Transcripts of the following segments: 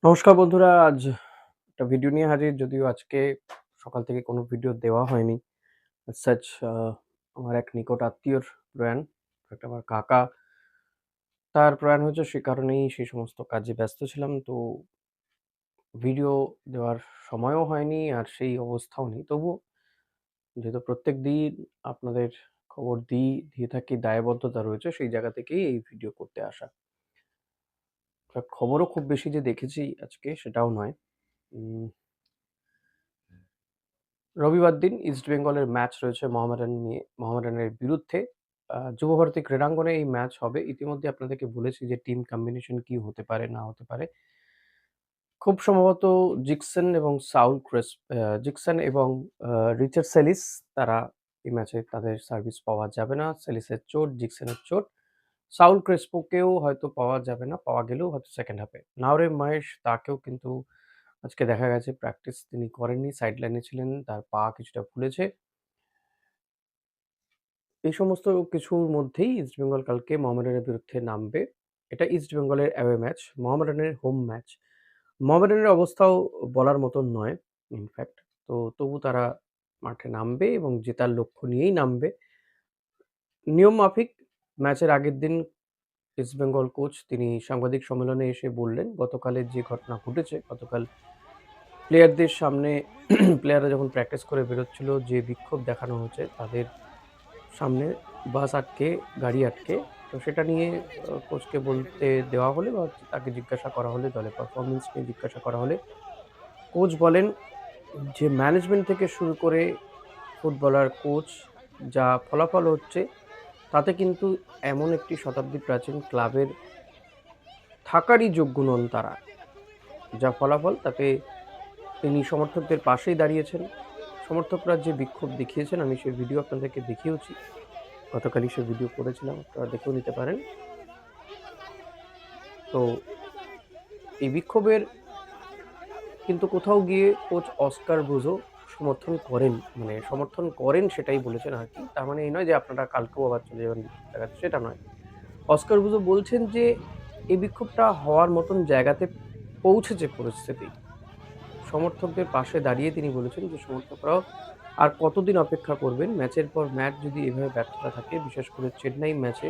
নমস্কার বন্ধুরা, আজ একটা ভিডিও নিয়ে হাজির। যদিও আজকে সকাল থেকে কোনো ভিডিও দেওয়া হয়নি। as such আমার এক নিকট আত্মীয়র প্রয়াণ, একটা আমার কাকা, তার প্রয়াণ হয়েছে। সে কারণেই সেই সমস্ত কাজে ব্যস্ত ছিলাম। তো ভিডিও দেওয়ার সময়ও হয়নি, আর সেই অবস্থাও নেই। তবুও যেহেতু প্রত্যেকদিন আপনাদের খবর দিয়ে থাকি, দায়বদ্ধতা রয়েছে, সেই জায়গা থেকেই এই ভিডিও করতে আসা। খবরও খুব বেশি যে দেখেছি আজকে সেটাও নয়। উম রবিবার দিন ইস্টবেঙ্গলের ম্যাচ রয়েছে মোহামেডানের বিরুদ্ধে। যুবভারতী ক্রীড়াঙ্গনে এই ম্যাচ হবে। ইতিমধ্যে আপনাদেরকে বলেছি যে টিম কম্বিনেশন কি হতে পারে, না হতে পারে। খুব সম্ভবত জিকসন এবং রিচার্ড সেলিস, তারা এই ম্যাচে তাদের সার্ভিস পাওয়া যাবে না। সেলিসের চোট, জিকসনের চোট। সাউল ক্রেসপোকেও হয়তো পাওয়া যাবে না, পাওয়া গেলেও হয়তো সেকেন্ড হাফে। নাওরেম মহেশ, তাকেও কিন্তু আজকে দেখা গেছে প্র্যাকটিস তিনি করেননি, সাইড লাইনে ছিলেন, তার পা কিছুটা ফুলেছে। এই সমস্ত কিছুর মধ্যেই ইস্টবেঙ্গল কালকে মোহামেডানের বিরুদ্ধে নামবে। এটা ইস্টবেঙ্গলের অ্যাওয়ে ম্যাচ, মোহামেডানের হোম ম্যাচ। মোহামেডানের অবস্থাও বলার মতন নয় ইনফ্যাক্ট। তো তবু তারা মাঠে নামবে এবং জেতার লক্ষ্য নিয়েই নামবে। নিয়ম মাফিক ম্যাচের আগের দিন ইস্টবেঙ্গল কোচ তিনি সাংবাদিক সম্মেলনে এসে বললেন, গতকালের যে ঘটনা ঘটেছে, গতকাল প্লেয়ারদের সামনে প্লেয়াররা যখন প্র্যাকটিস করে বেরোচ্ছিল, যে বিক্ষোভ দেখানো হচ্ছে তাদের সামনে, বাস আটকে, গাড়ি আটকে। তো সেটা নিয়ে কোচকে বলতে দেওয়া হলে বা তাকে জিজ্ঞাসা করা হলে, দলের পারফরম্যান্স নিয়ে জিজ্ঞাসা করা হলে, কোচ বলেন যে ম্যানেজমেন্ট থেকে শুরু করে ফুটবলার, কোচ, যা ফলাফল হচ্ছে তাতে কিন্তু এমন একটি শতাব্দী প্রাচীন ক্লাবের থাকারই যোগ্য নন তারা। যা ফলাফল তাতে তিনি সমর্থকদের পাশেই দাঁড়িয়েছেন। সমর্থকরা যে বিক্ষোভ দেখিয়েছেন, আমি সেই ভিডিও আপনাদেরকে দেখিয়েওছি। গতকালই সে ভিডিও করেছিলাম, আপনারা দেখেও নিতে পারেন। তো এই বিক্ষোভের কিন্তু কোথাও গিয়ে কোচ অস্কার ব্রুজো সমর্থন করেন সেটাই বলেছেন আর কি। তার মানে এই নয় যে আপনারা কালকেও আবার চলে যাবেন বিক্ষোভ দেখাতে, সেটা নয়। অস্কার ব্রুজো বলছেন যে এই বিক্ষোভটা হওয়ার মতন জায়গাতে পৌঁছেছে পরিস্থিতি। সমর্থকদের পাশে দাঁড়িয়ে তিনি বলেছেন যে সমর্থকরাও আর কতদিন অপেক্ষা করবেন। ম্যাচের পর ম্যাচ যদি এভাবে ব্যর্থতা থাকে, বিশেষ করে চেন্নাই ম্যাচে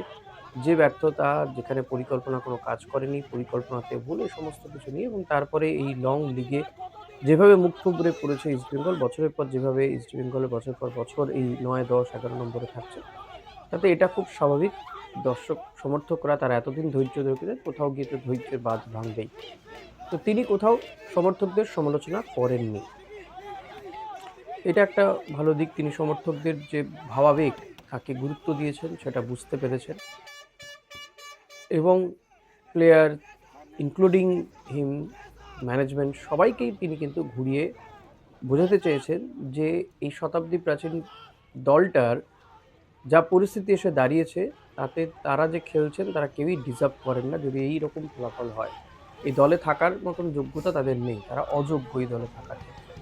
যে ব্যর্থতা, যেখানে পরিকল্পনা কোনো কাজ করেনি, পরিকল্পনাতে ভুল, এই সমস্ত কিছু নিয়ে, এবং তারপরে এই লং লিগে যেভাবে মুখ থুবড়ে পড়েছে ইস্টবেঙ্গল, বছরের পর যেভাবে ইস্টবেঙ্গল বছর পর বছর এই ৯, ১০, ১১ নম্বরে থাকছে, তাতে এটা খুব স্বাভাবিক। দর্শক সমর্থকরা তারা এতদিন ধৈর্য ধরেছিলেন, কোথাও গিয়ে তো ধৈর্যের বাঁধ ভাঙবেই। তো তিনি কোথাও সমর্থকদের সমালোচনা করেননি। এটা একটা ভালো দিক। তিনি সমর্থকদের যে ভাবাবেগ, তাকে গুরুত্ব দিয়েছেন, সেটা বুঝতে পেরেছেন, এবং প্লেয়ার ইনক্লুডিং হিম, ম্যানেজমেন্ট, সবাইকেই তিনি কিন্তু ঘুরিয়ে বোঝাতে চেয়েছেন যে এই শতাব্দী প্রাচীন দলটার যা পরিস্থিতি এসে দাঁড়িয়েছে, তাতে তারা যে খেলছেন তারা কেউই ডিজার্ভ করেন না যদি এই রকম ফলাফল হয়। এই দলে থাকার মতন যোগ্যতা তাদের নেই, তারা অযোগ্য এই দলে থাকার ক্ষেত্রে।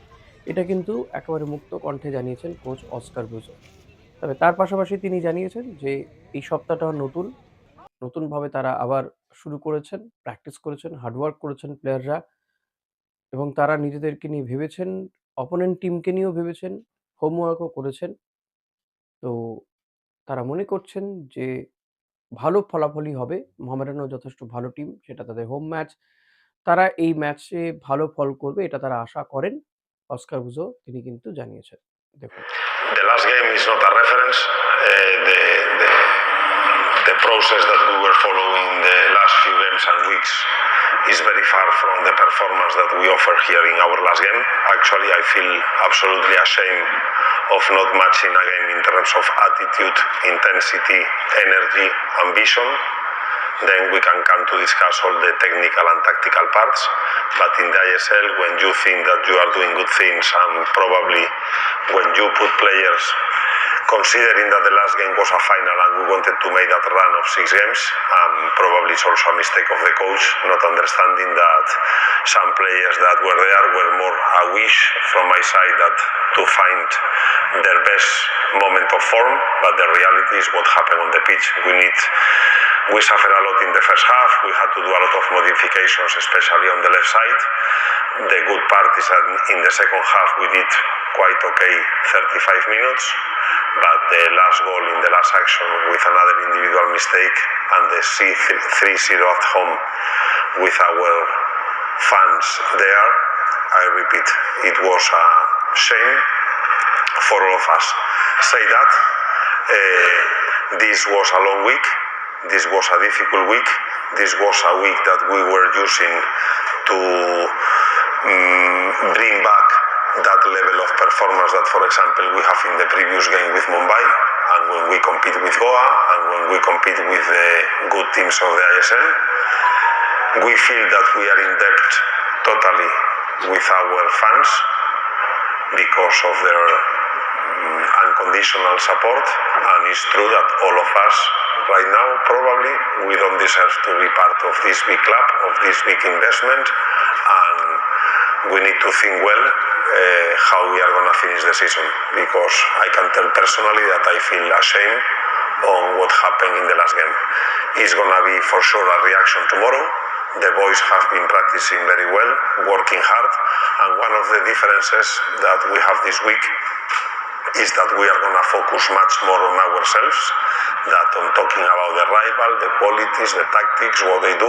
এটা কিন্তু একেবারে মুক্ত কণ্ঠে জানিয়েছেন কোচ অস্কার ব্রুজো। তবে তার পাশাপাশি তিনি জানিয়েছেন যে এই সপ্তাহটা নতুনভাবে তারা আবার শুরু করেছেন, প্র্যাকটিস করেছেন, হার্ডওয়ার্ক করেছেন প্লেয়াররা, এবং তারা নিজেদেরকে নিয়ে ভেবেছেন, অপোনেন্ট টিমকে নিয়েও ভেবেছেন, হোমওয়ার্কও করেছেন। তো তারা মনে করছেন যে ভালো ফলাফলই হবে। মোহামেডানও যথেষ্ট ভালো টিম, সেটা তাদের হোম ম্যাচ। তারা এই ম্যাচে ভালো ফল করবে, এটা তারা আশা করেন। অস্কার ব্রুজো তিনি কিন্তু জানিয়েছেন। দেখুন। The last game is not a reference. The process that we were following the last few games and weeks is very far from the performance that we offer here in our last game. Actually, I feel absolutely ashamed of not matching a game in terms of attitude, intensity, energy, ambition. Then we can come to discuss all the technical and tactical parts. But in the ISL, when you think that you are doing good things, and probably when you put players, considering that the last game was a final and we wanted to make that run of 6 games, probably it's also a mistake of the coach, not understanding that some players that were there were more a wish from my side that to find their best moment of form, but the reality is what happened on the pitch. We need We suffered a lot in the first half. We had to do a lot of modifications, especially on the left side. The good part is that in the second half we did quite okay 35 minutes, but the last goal in the last action with another individual mistake and the 3-0 at home with our fans there, I repeat, it was a shame for all of us. Say that this was a long week, this was a difficult week, this was a week that we were using to bring back that level of performance that, for example, we have in the previous game with Mumbai, and when we compete with Goa, and when we compete with the good teams of the ISL. We feel that we are in debt totally with our fans because of their unconditional support, and it's true that all of us right now probably we don't deserve to be part of this big club, of this big investment, and we need to think well how we are going to finish the season, because I can tell personally that I feel ashamed on what happened in the last game. It's going to be for sure a reaction tomorrow. The boys have been practicing very well, working hard, and one of the differences that we have this week is that we are going to focus much more on ourselves than on talking about the rival, the qualities, the tactics, what they do.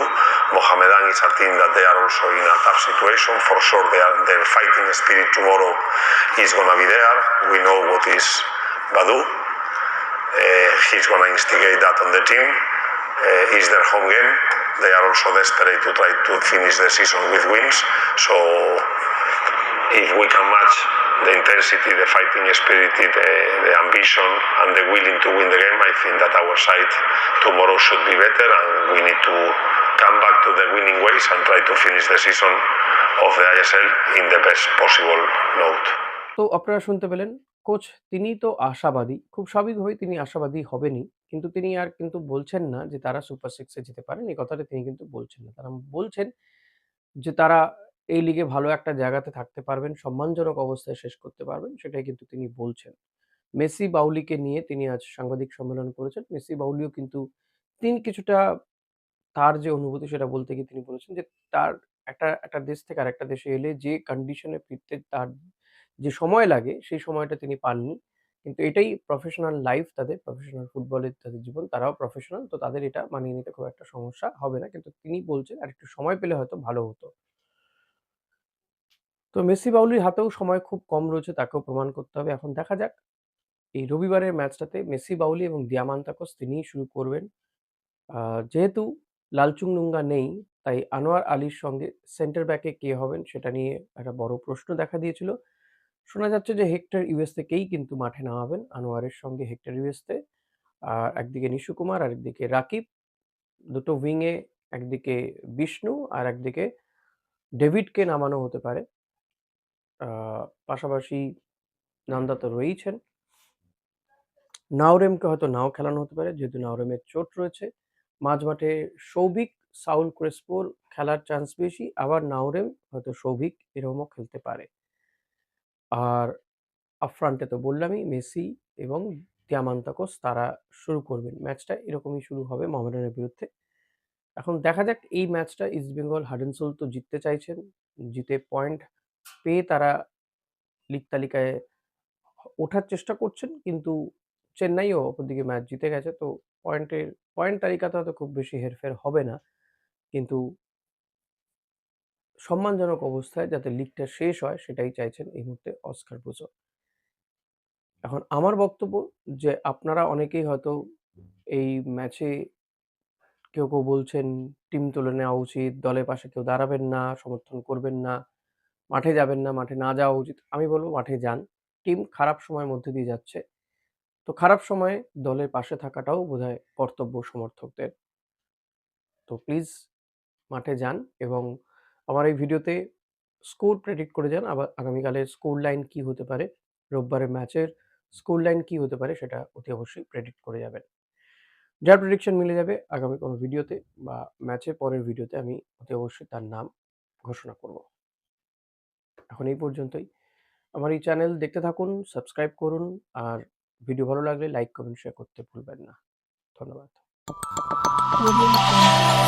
Mohammedan is a team that they are also in a tough situation. For sure, their fighting spirit tomorrow is going to be there. We know what is Badu. He's going to instigate that on the team. It's their home game. They are also desperate to try to finish the season with wins. So if we can match the intensity, the fighting spirit, the ambition and the willing to win the game, I think that our side tomorrow should be better, and we need to come back to the winning ways and try to finish the season of the ISL in the best possible note. তো আপনারা শুনতে পেলেন coach তিনি তো আশাবাদী, খুব স্বাভাবিকভাবেই তিনি আশাবাদী হবেনই। কিন্তু তিনি আর কিন্তু বলছেন না যে তারা সুপার 6 এ যেতে পারেন। এই কথাটা তিনি কিন্তু বলছেন না। তারা বলছেন যে তারা এই লিগে ভালো একটা জায়গাতে থাকতে পারবেন, সম্মানজনক অবস্থায় শেষ করতে পারবেন, সেটাই কিন্তু তিনি বলছেন। মেসি বাউলিকে নিয়ে তিনি আজ সাংবাদিক সম্মেলন করেছেন। মেসি বাউলিও কিন্তু তিনি কিছুটা তার যে অনুভূতি সেটা বলতে গিয়ে তিনি বলেছেন যে তার একটা দেশ থেকে আরেকটা দেশে এলে যে কন্ডিশনে ফিরতে তার যে সময় লাগে সেই সময়টা তিনি পাননি। কিন্তু এটাই প্রফেশনাল লাইফ তাদের, প্রফেশনাল ফুটবলের তাদের জীবন। তারাও প্রফেশনাল, তো তাদের এটা মানিয়ে নিতে খুব একটা সমস্যা হবে না। কিন্তু তিনি বলছেন আরেকটু সময় পেলে হয়তো ভালো হতো। তো মেসি বাউলির হাতেও সময় খুব কম রয়েছে, তাকেও প্রমাণ করতে হবে। এখন দেখা যাক এই রবিবারের ম্যাচটাতে মেসি বাউলি এবং দিয়ামান্তাকস তিনিই শুরু করবেন। যেহেতু লালচুংনুঙ্গা নেই, তাই আনোয়ার আলীর সঙ্গে সেন্টার ব্যাকে কে হবেন সেটা নিয়ে একটা বড় প্রশ্ন দেখা দিয়েছিল। শোনা যাচ্ছে যে হেক্টর ইউএসএকেই কিন্তু মাঠে নামাবেন আনোয়ারের সঙ্গে হেক্টর ইউএসএ। আর একদিকে নিশু কুমার, আরেকদিকে রাকিব। দুটো উইংয়ে একদিকে বিষ্ণু আর একদিকে ডেভিডকে নামানো হতে পারে। পাশাপাশি নন্দা তো রয়েইছেন। নাওরেমকে হয়তো নাও খেলানো হতে পারে, যেহেতু নাওরেমের চোট রয়েছে। মাঝমাঠে সৌভিক, সাউল ক্রেসপোর খেলার চান্স বেশি, আবার নাওরেম হয়তো সৌভিক এরকমও খেলতে পারে। আর আপফ্রন্টে তো বললামই মেসি এবং দিয়ামান্তাকোস তারা শুরু করবেন। ম্যাচটা এরকমই শুরু হবে মোহামেডানের বিরুদ্ধে। এখন দেখা যাক এই ম্যাচটা ইস্টবেঙ্গল হাডেনসোল তো জিততে চাইছেন। জিতে পয়েন্ট পেয়ে তারা লিগ তালিকায় ওঠার চেষ্টা করছেন, কিন্তু চেন্নাইও অপরদিকে ম্যাচ জিতে গেছে, তো পয়েন্ট তালিকাতে হয়তো খুব বেশি হেরফের হবে না, কিন্তু সম্মানজনক অবস্থায় যাতে লিগটা শেষ হয় সেটাই চাইছেন এই মুহূর্তে অস্কার ব্রুজো। এখন আমার বক্তব্য যে আপনারা অনেকেই হয়তো এই ম্যাচে কেউ বলছেন টিম তুলে নেওয়া উচিত, দলের পাশে কেউ দাঁড়াবেন না, সমর্থন করবেন না, মাঠে যাবেন না, মাঠে না যাওয়া উচিত। আমি বলব মাঠে যান। টিম খারাপ সময়ের মধ্যে দিয়ে যাচ্ছে। তো খারাপ সময়ে দলের পাশে থাকাটাও বোধহয় কর্তব্য সমর্থকদের। তো প্লিজ মাঠে যান এবং আমার এই ভিডিওতে স্কোর প্রেডিক্ট করে যান। আবার আগামীকালের স্কোর লাইন কি হতে পারে, রোববারের ম্যাচের স্কোর লাইন কি হতে পারে সেটা অতি অবশ্যই প্রেডিক্ট করে যাবেন। যার প্রেডিকশন মিলে যাবে আগামী কোনো ভিডিওতে বা ম্যাচের পরের ভিডিওতে আমি অতি অবশ্যই তার নাম ঘোষণা করব। এখন এই পর্যন্তই। আমার এই চ্যানেল দেখতে থাকুন, সাবস্ক্রাইব করুন, আর ভিডিও ভালো লাগলে লাইক, কমেন্ট, শেয়ার করতে ভুলবেন না। ধন্যবাদ। Audio Jungle.